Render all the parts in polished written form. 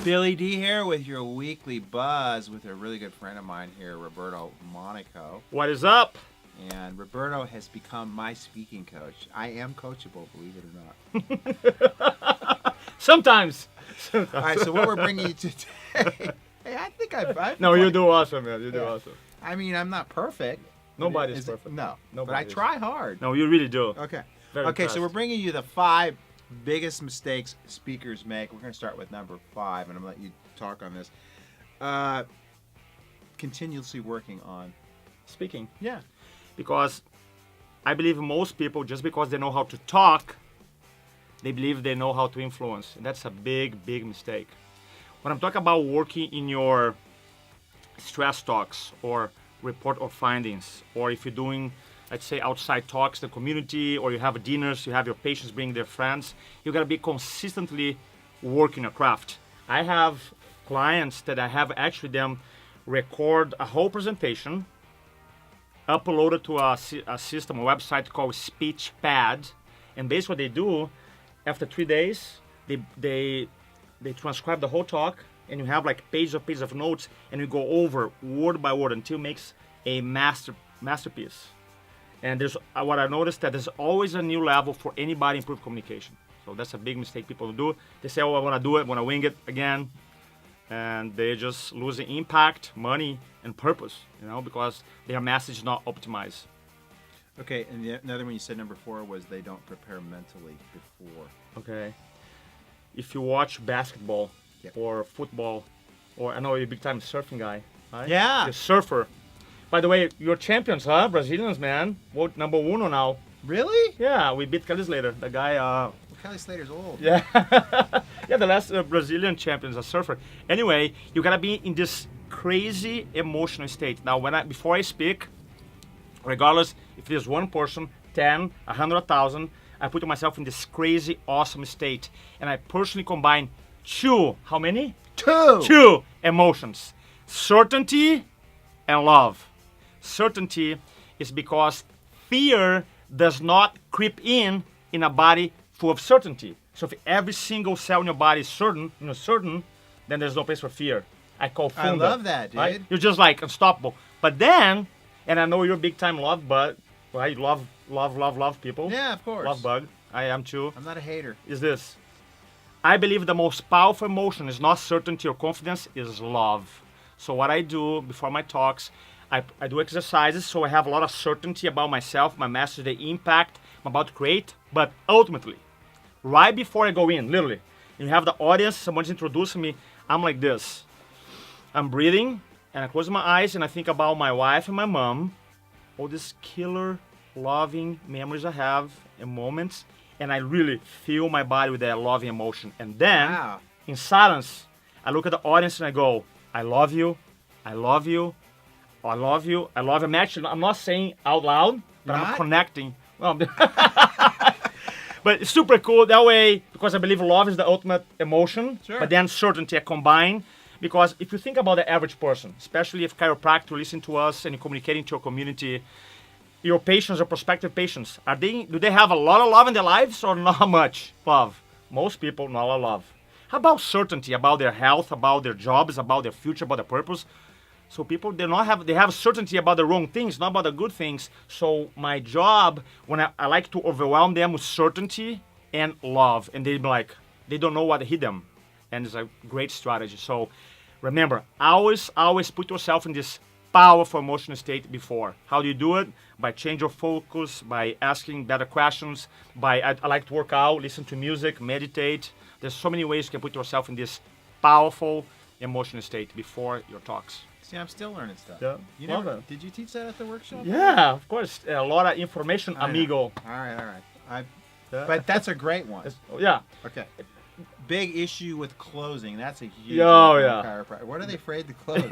Billy D here with your weekly buzz with a really good friend of mine here, Roberto Monaco. What is up? And Roberto has become my speaking coach. I am coachable, believe it or not. Sometimes. All right, so what we're bringing you today. Hey, I think I've No, you do awesome, man. You do awesome. I mean, I'm not perfect. Nobody's perfect. No, Nobody but I is. try hard. No, you really do. Okay. Very Okay, impressed. so we're bringing you the 5 biggest mistakes speakers make. We're going to start with number 5, and I'm going to let you talk on this. Continuously working on Speaking. Yeah. Because I believe most people, just because they know how to talk, they believe they know how to influence. And that's a big, big mistake. When I'm talking about working in your stress talks or report of findings, or if you're doing, let's say, outside talks in the community, or you have dinners, you have your patients bring their friends, you gotta be consistently working your craft. I have clients that I have actually them record a whole presentation, upload it to a system, a website called SpeechPad, and basically what they do, after 3 days, they transcribe the whole talk, and you have like pages of notes, and you go over word by word until it makes a masterpiece. And there's what I noticed that there's always a new level for anybody improve communication. So that's a big mistake people do. They say, "Oh, I want to do it, I want to wing it again," and they just losing impact, money, and purpose. Because their message is not optimized. Okay, and another one you said, number 4, was they don't prepare mentally before. Okay. If you watch basketball Yep. or football, or I know you're a big time surfing guy, right? Yeah. The surfer. By the way, you're champions, huh? Brazilians, man. What, number 1 now? Really? Yeah, we beat Kelly Slater, the guy. Well, Kelly Slater's old. Yeah, yeah, the last Brazilian champion is a surfer. Anyway, you gotta be in this crazy emotional state. Now, before I speak, regardless if there's one person, 10, 100, 1,000, I put myself in this crazy, awesome state, and I personally combine 2. How many? 2. 2 emotions: certainty and love. Certainty is because fear does not creep in a body full of certainty. So if every single cell in your body is certain, then there's no place for fear. I call I funda, love that, dude. right? You're just like unstoppable. But then, and I know you're a big time love bug, right? Love people. Yeah, of course. Love bug. I am too. I'm not a hater. Is this? I believe the most powerful emotion is not certainty or confidence, is love. So what I do before my talks, I do exercises so I have a lot of certainty about myself, my message, the impact I'm about to create. But ultimately, right before I go in, literally, you have the audience, someone's introducing me, I'm like this. I'm breathing, and I close my eyes, and I think about my wife and my mom, all these killer, loving memories I have and moments, and I really feel my body with that loving emotion. And then, Wow. in silence, I look at the audience and I go, I love you, I love you, I love you, I love you. I'm not saying out loud, but I'm Not? connecting. Well, but it's super cool that way, because I believe love is the ultimate emotion, Sure. but then certainty I combine. Because if you think about the average person, especially if chiropractor listen to us and you're communicating to your community, your patients or prospective patients, do they have a lot of love in their lives or not much love? Most people, not a lot of love. How about certainty about their health, about their jobs, about their future, about their purpose? So people, they have certainty about the wrong things, not about the good things. So my job, when I like to overwhelm them with certainty and love, and they be like, they don't know what to hit them. And it's a great strategy. So remember, always put yourself in this powerful emotional state before. How do you do it? By change your focus, by asking better questions, I like to work out, listen to music, meditate. There's so many ways you can put yourself in this powerful emotional state before your talks. See, I'm still learning stuff. Yeah, love it. Did you teach that at the workshop? Yeah, of course. A lot of information, I know. amigo. All right. But that's a great one. Yeah. Okay. Big issue with closing. That's a huge Oh, one for yeah. chiropractor. What are they afraid to close?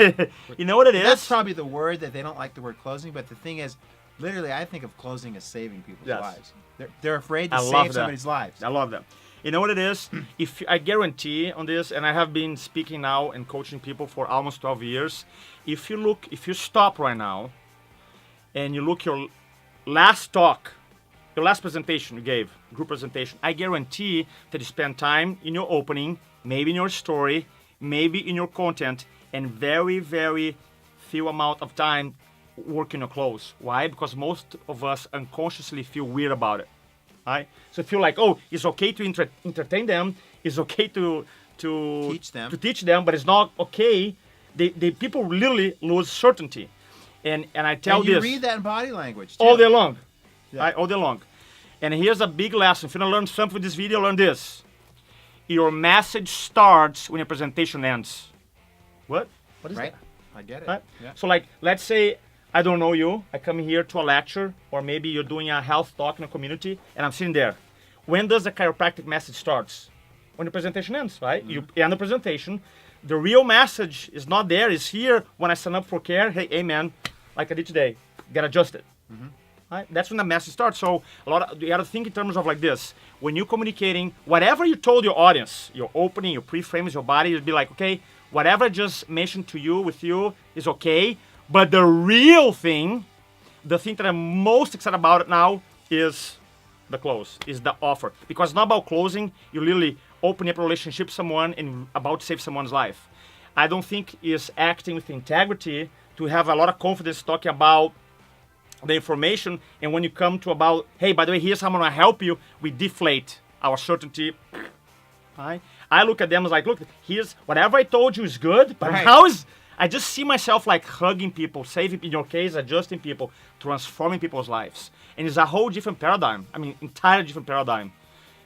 You know what it is? That's probably the word that they don't like the word closing, but the thing is, literally, I think of closing as saving people's Yes. lives. They're afraid to I love save that. somebody's lives. I love that. You know what it is? If I guarantee on this, and I have been speaking now and coaching people for almost 12 years, if you stop right now and you look your last talk, your last presentation you gave, group presentation, I guarantee that you spend time in your opening, maybe in your story, maybe in your content, and very, very few amount of time working your close. Why? Because most of us unconsciously feel weird about it. Right? So feel like, oh, it's okay to entertain them, it's okay to teach them, but it's not okay. They people literally lose certainty. And I tell and you this read that in body language too. all day long. Yeah. Right? All day long. And here's a big lesson. If you want to learn something with this video, learn this. Your message starts when your presentation ends. What? What is Right. that? I get it. Right? Yeah. So like, let's say I don't know you. I come here to a lecture, or maybe you're doing a health talk in a community, and I'm sitting there. When does the chiropractic message starts? When the presentation ends, right? You end the presentation. The real message is not there. It's here when I sign up for care. Hey man, like I did today, get adjusted. Right? That's when the message starts. So you got to think in terms of like this. When you're communicating, whatever you told your audience, your opening, your pre-frames, your body, you'd be like, okay, whatever I just mentioned to you with you is okay. But the real thing, the thing that I'm most excited about it now is the close, is the offer. Because it's not about closing, you literally open up a relationship with someone and about to save someone's life. I don't think it's acting with integrity to have a lot of confidence talking about the information, and when you come to about, hey, by the way, here's how I'm gonna help you, we deflate our certainty. Right? I look at them as like, look, here's whatever I told you is good, but Right. how is, I just see myself like hugging people, saving, in your case, adjusting people, transforming people's lives. And it's a whole different paradigm. I mean, entirely different paradigm.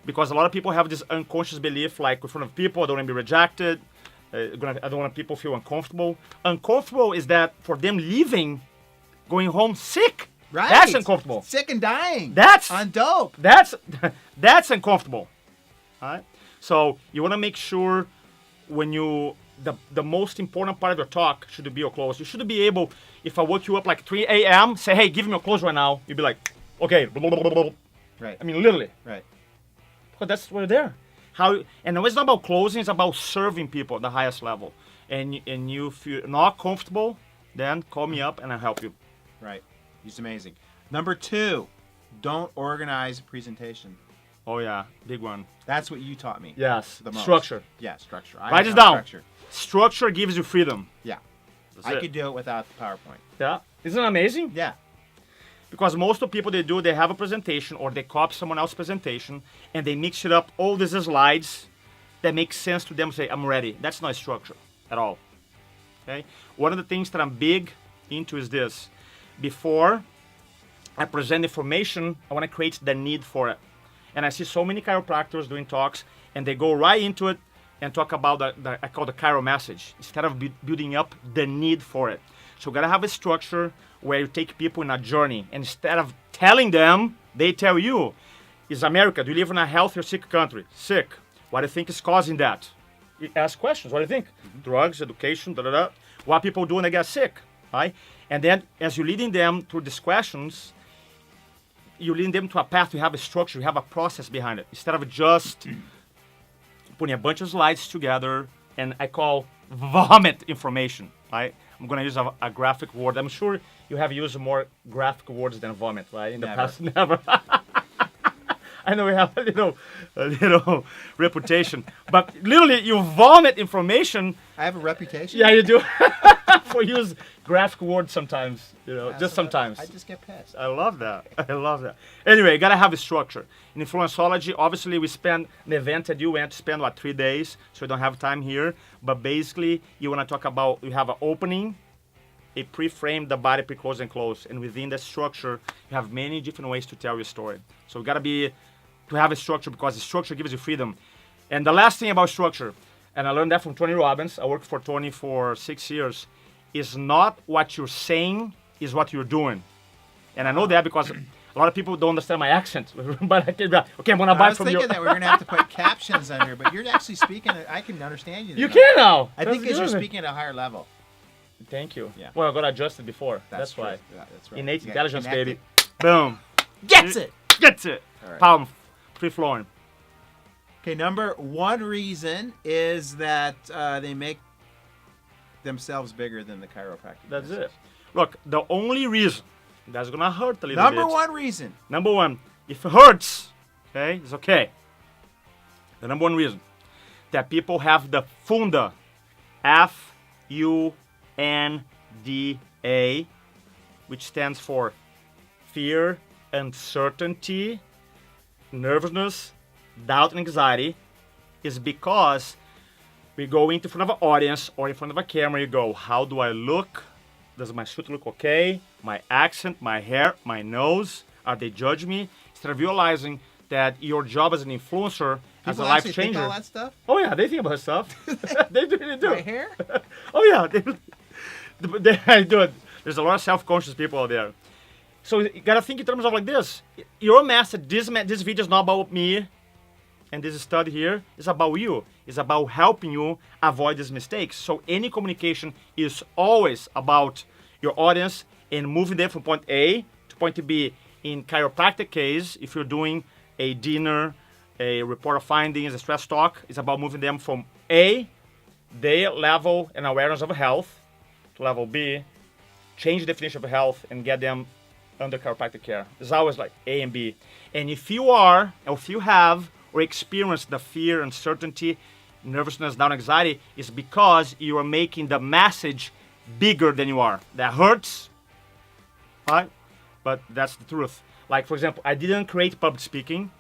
Because a lot of people have this unconscious belief, like in front of people, I don't want to be rejected, I don't want people feel uncomfortable. Uncomfortable is that for them leaving, going home sick. Right. That's uncomfortable. Sick and dying. That's on dope. That's uncomfortable. All right. So you want to make sure when you the most important part of your talk should be your close. You should be able, if I woke you up like 3 a.m., say, hey, give me your close right now. You'd be like, okay. Right. I mean, literally. Right. But that's why you're there. And it's not about closing, it's about serving people at the highest level. And you feel not comfortable, then call me up and I'll help you. Right. He's amazing. Number 2, don't organize a presentation. Oh yeah, big one. That's what you taught me. Yes, The most. structure. Yeah, structure. Write this know down. Structure. Structure gives you freedom. Yeah. That's I it. could do it without the PowerPoint. Yeah, isn't it amazing? Yeah. Because most of the people they have a presentation or they copy someone else's presentation and they mix it up. All these slides that make sense to them. Say, I'm ready. That's not structure at all. Okay. One of the things that I'm big into is this. Before I present information, I want to create the need for it. And I see so many chiropractors doing talks, and they go right into it and talk about I call the chiro message, instead of building up the need for it. So you gotta have a structure where you take people in a journey, and instead of telling them, they tell you, is America, do you live in a healthy or sick country? Sick. What do you think is causing that? You ask questions, what do you think? Drugs, education, da-da-da. What people do when they get sick, right? And then as you're leading them through these questions, you lead them to a path, you have a structure, you have a process behind it. Instead of just putting a bunch of slides together, and I call vomit information, right? I'm gonna use a graphic word. I'm sure you have used more graphic words than vomit, right? In the past, never. I know we have a little reputation, but literally you vomit information. I have a reputation. Yeah, you do. For use graphic words sometimes, just sometimes. I just get pissed. I love that. I love that. Anyway, you gotta have a structure. In influencology, obviously we spend an event that you went to spend 3 days, so we don't have time here. But basically, you wanna talk about, you have an opening, a pre-frame, the body, pre-close and close. And within that structure, you have many different ways to tell your story. So you gotta to have a structure, because the structure gives you freedom. And the last thing about structure, and I learned that from Tony Robbins, I worked for Tony for 6 years, is not what you're saying, is what you're doing. And I know that because a lot of people don't understand my accent. But I can be like, okay, I'm going to buy from you. I was thinking that we were going to have to put captions on here, but you're actually speaking, I can understand you. You can now. I think because you're speaking at a higher level. Thank you. Yeah. Well, I got adjusted before. That's why. Yeah, that's right. Innate You got intelligence, connected. baby. Boom. Gets it. Gets it. All right. Palm, free flowing. Okay, number 1 reason is that they make themselves bigger than the chiropractic. That's business. it. Look, the only reason that's gonna hurt a little bit. Number 1 reason. Number 1, if it hurts, okay, it's okay. The number 1 reason that people have the funda FUNDA, which stands for fear, uncertainty, nervousness, doubt, and anxiety, is because we go into front of an audience or in front of a camera, you go, how do I look? Does my suit look okay? My accent, my hair, my nose, are they judge me? Instead of realizing that your job as an influencer, as a People life actually think changer. all that stuff? Oh yeah, they think about stuff. They really do. My hair? Oh yeah, they do it. There's a lot of self-conscious people out there. So you gotta think in terms of like this. Your message, this video is not about me, and this study here is about you. It's about helping you avoid these mistakes. So any communication is always about your audience and moving them from point A to point B. In chiropractic case, if you're doing a dinner, a report of findings, a stress talk, it's about moving them from A, their level and awareness of health, to level B, change the definition of health and get them under chiropractic care. It's always like A and B. And if you are, or if you have, or experience the fear, uncertainty, nervousness, doubt, anxiety, is because you are making the message bigger than you are. That hurts, right? But that's the truth. Like, for example, I didn't create public speaking.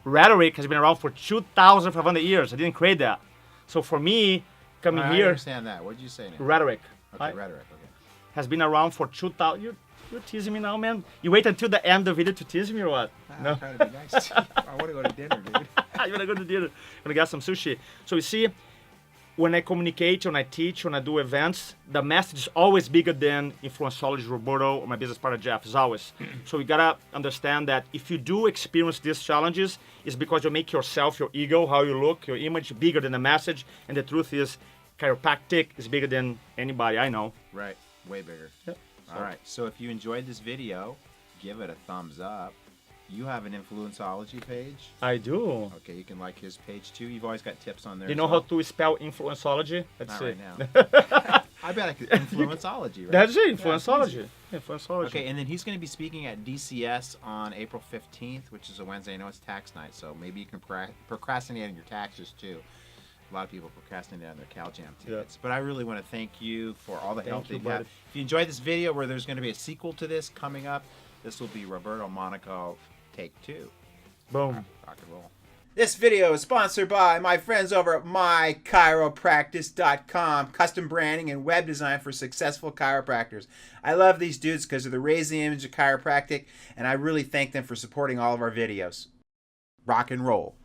Rhetoric has been around for 2,500 years. I didn't create that. So for me, coming I here... understand that. What did you say now? Rhetoric. Okay, right? rhetoric. Okay. Has been around for 2,000... You're teasing me now, man? You wait until the end of the video to tease me or what? No. I'm trying to be nice. I want to go to dinner, dude. You want to go to dinner. I'm going to get some sushi. So you see, when I communicate, when I teach, when I do events, the message is always bigger than influenceologist Roberto or my business partner Jeff. It's always. So you gotta understand that if you do experience these challenges, it's because you make yourself, your ego, how you look, your image bigger than the message. And the truth is, chiropractic is bigger than anybody I know. Right. Way bigger. Yep. All right. So if you enjoyed this video, give it a thumbs up. You have an influenceology page. I do. Okay, you can like his page too. You've always got tips on there. Do you know how to spell influenceology? Let's Not see. right now. I bet I could. Influenceology, right? That's it, Yeah, influenceology. Influencology. okay, and then he's going to be speaking at DCS on April 15th, which is a Wednesday. I know it's tax night, so maybe you can procrastinate on your taxes too. A lot of people procrastinate on their CalJam tickets. Yeah. But I really want to thank you for all the help Thank you, that you have. buddy. If you enjoyed this video where there's going to be a sequel to this coming up, this will be Roberto Monaco Take 2. Boom. Rock and roll. This video is sponsored by my friends over at mychiropractic.com, custom branding and web design for successful chiropractors. I love these dudes because they're raising the image of chiropractic, and I really thank them for supporting all of our videos. Rock and roll.